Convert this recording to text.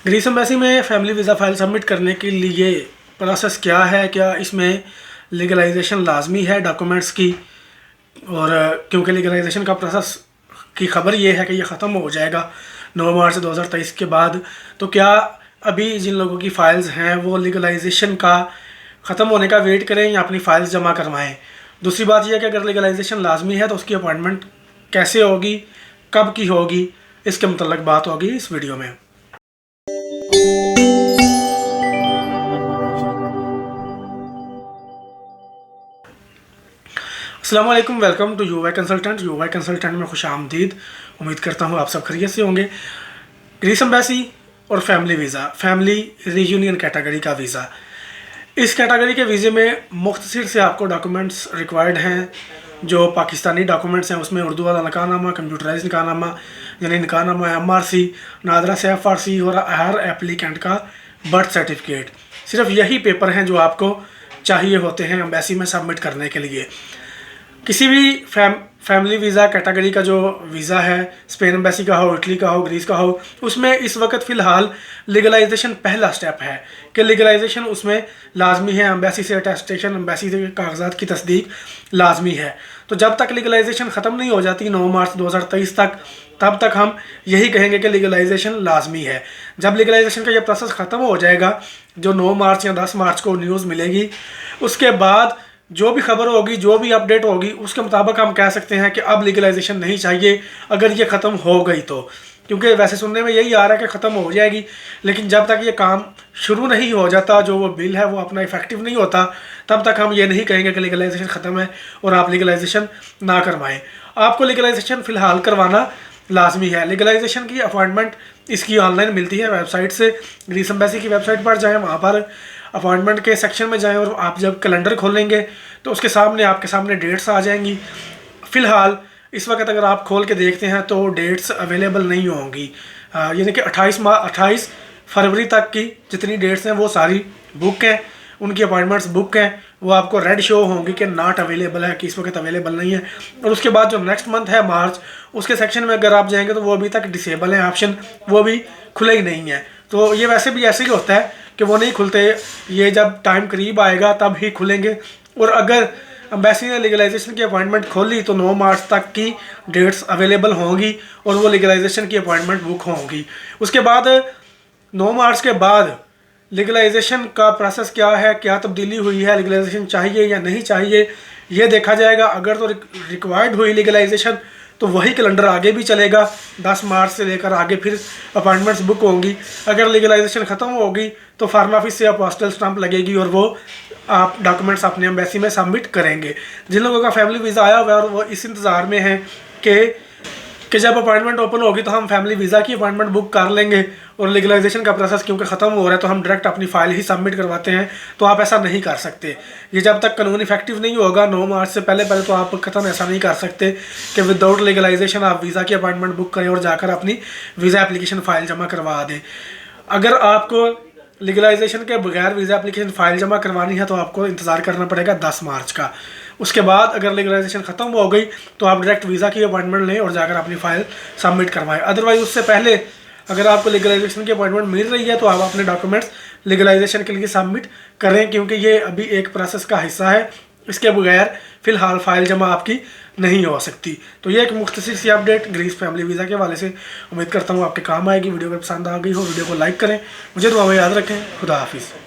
Greece embassy में family visa file submit करने के लिए प्रोसेस क्या है, क्या इसमें लीगलाइजेशन लाजमी है डॉक्यूमेंट्स की। और क्योंकि लीगलाइजेशन का प्रोसेस की खबर ये है कि ये ख़त्म हो जाएगा 9 मार्च 2023 के बाद, तो क्या अभी जिन लोगों की फ़ाइल्स हैं वो लीगलाइजेशन का ख़त्म होने का वेट करें या अपनी फ़ाइल्स जमा करवाएं। दूसरी बात यह है कि अगर लीगलाइजेशन लाजमी है तो उसकी अपॉइंटमेंट कैसे होगी, कब की होगी, इसके मतलब बात होगी इस वीडियो में। अस्सलाम वालेकुम, वेलकम टू यूवाई कंसल्टेंट में खुश आमदीद। उम्मीद करता हूँ आप सब खैरियत से होंगे। ग्रीस एम्बेसी और family visa, family reunion category का वीज़ा, इस कैटेगरी के वीज़े में मुख्तसर से आपको डॉक्यूमेंट्स रिक्वायर्ड हैं। जो पाकिस्तानी डॉक्यूमेंट्स हैं उसमें उर्दू वाला निकाहनामा, कंप्यूटराइज निकाहनामा यानी निकाहनामा MRC, नादरा से FRC और हर एप्लीकेंट का बर्थ सर्टिफिकेट। सिर्फ यही पेपर हैं जो आपको चाहिए होते हैं एम्बेसी में सबमिट करने के लिए। किसी भी फैमिली वीज़ा कैटेगरी का जो वीज़ा है, स्पेन एम्बेसी का हो, इटली का हो, ग्रीस का हो, उसमें इस वक्त फ़िलहाल लीगलाइजेशन पहला स्टेप है कि लीगलाइजेशन उसमें लाजमी है। एम्बेसी से अटेस्टेशन, एम्बेसी से कागजात की तस्दीक लाजमी है। तो जब तक लीगलाइजेशन ख़त्म नहीं हो जाती 9 मार्च 2023 तक, तब तक हम यही कहेंगे कि लीगलाइजेशन लाजमी है। जब लीगलाइजेशन का ये प्रोसेस ख़त्म हो जाएगा, जो 9 मार्च या 10 मार्च को न्यूज़ मिलेगी, उसके बाद जो भी खबर होगी, जो भी अपडेट होगी, उसके मुताबिक हम कह सकते हैं कि अब लीगलाइजेशन नहीं चाहिए अगर ये ख़त्म हो गई तो। क्योंकि वैसे सुनने में यही आ रहा है कि ख़त्म हो जाएगी, लेकिन जब तक ये काम शुरू नहीं हो जाता, जो वो बिल है वो अपना इफेक्टिव नहीं होता, तब तक हम ये नहीं कहेंगे कि लीगलाइजेशन ख़त्म है और आप लीगलाइजेशन ना करवाएं। आपको लीगलाइजेशन फ़िलहाल करवाना लाजमी है। लीगलाइजेशन की अपॉइंटमेंट इसकी ऑनलाइन मिलती है वेबसाइट से। ग्रीस एम्बेसी की वेबसाइट पर जाएँ, वहाँ पर अपॉइंटमेंट के सेक्शन में जाएं और आप जब कैलेंडर खोलेंगे तो उसके सामने आपके सामने डेट्स आ जाएंगी। फ़िलहाल इस वक्त अगर आप खोल के देखते हैं तो डेट्स अवेलेबल नहीं होंगी। यानी कि 28 फरवरी तक की जितनी डेट्स हैं वो सारी बुक हैं, उनकी अपॉइंटमेंट्स बुक हैं। वो आपको रेड शो होंगी कि नॉट अवेलेबल है, कि इस वक्त अवेलेबल नहीं है। और उसके बाद जो नेक्स्ट मंथ है मार्च, उसके सेक्शन में अगर आप जाएंगे तो वो अभी तक डिसेबल है ऑप्शन, वो भी खुले ही नहीं है। तो ये वैसे भी ऐसे ही होता है कि वो नहीं खुलते, ये जब टाइम करीब आएगा तब ही खुलेंगे। और अगर एम्बेसी ने लीगलाइजेशन की अपॉइंटमेंट खोली तो 9 मार्च तक की डेट्स अवेलेबल होंगी और वो लीगलाइजेशन की अपॉइंटमेंट बुक होंगी। उसके बाद 9 मार्च के बाद लीगलाइजेशन का प्रोसेस क्या है, क्या तब्दीली हुई है, लीगलाइजेशन चाहिए या नहीं चाहिए, ये देखा जाएगा। अगर तो रिक्वायर्ड हुई लीगलाइजेशन तो वही कैलेंडर आगे भी चलेगा, 10 मार्च से लेकर आगे फिर अपॉइंटमेंट्स बुक होंगी। अगर लीगलाइजेशन ख़त्म होगी तो फॉरेन ऑफिस से अपोस्टल स्टाम्प लगेगी और वो आप डॉक्यूमेंट्स अपने एम्बेसी में सबमिट करेंगे। जिन लोगों का फैमिली वीज़ा आया हुआ है और वो इस इंतज़ार में है कि जब अपॉइंटमेंट ओपन होगी तो हम फैमिली वीज़ा की अपॉइंटमेंट बुक कर लेंगे और लीगलाइजेशन का प्रोसेस क्योंकि ख़त्म हो रहा है तो हम डायरेक्ट अपनी फ़ाइल ही सबमिट करवाते हैं, तो आप ऐसा नहीं कर सकते। ये जब तक कानून इफेक्टिव नहीं होगा 9 मार्च से पहले तो आप ख़त्म ऐसा नहीं कर सकते कि विदाउट लीगलाइजेशन आप वीज़ा की अपॉइंटमेंट बुक करें और जाकर अपनी वीज़ा एप्लीकेशन फ़ाइल जमा करवा दें। अगर आपको लीगलाइजेशन के बगैर वीज़ा एप्लीकेशन फ़ाइल जमा करवानी है तो आपको इंतज़ार करना पड़ेगा 10 मार्च का। उसके बाद अगर लीगलाइजेशन ख़त्म हो गई तो आप डायरेक्ट वीज़ा की अपॉइंटमेंट लें और जाकर अपनी फ़ाइल सबमिट करवाएं। अदरवाइज़ उससे पहले अगर आपको लीगलाइजेशन की अपॉइंटमेंट मिल रही है तो आप अपने डॉक्यूमेंट्स लीगलाइजेशन के लिए सबमिट करें, क्योंकि ये अभी एक प्रोसेस का हिस्सा है। इसके बगैर फ़िलहाल फ़ाइल जमा आपकी नहीं हो सकती। तो ये एक मुख्तसर सी अपडेट ग्रीस फैमिली वीज़ा के हवाले से। उम्मीद करता हूँ आपके काम आएगी। वीडियो अगर पसंद आ गई हो वीडियो को लाइक करें, मुझे दुआ में याद रखें। खुदा हाफिज़।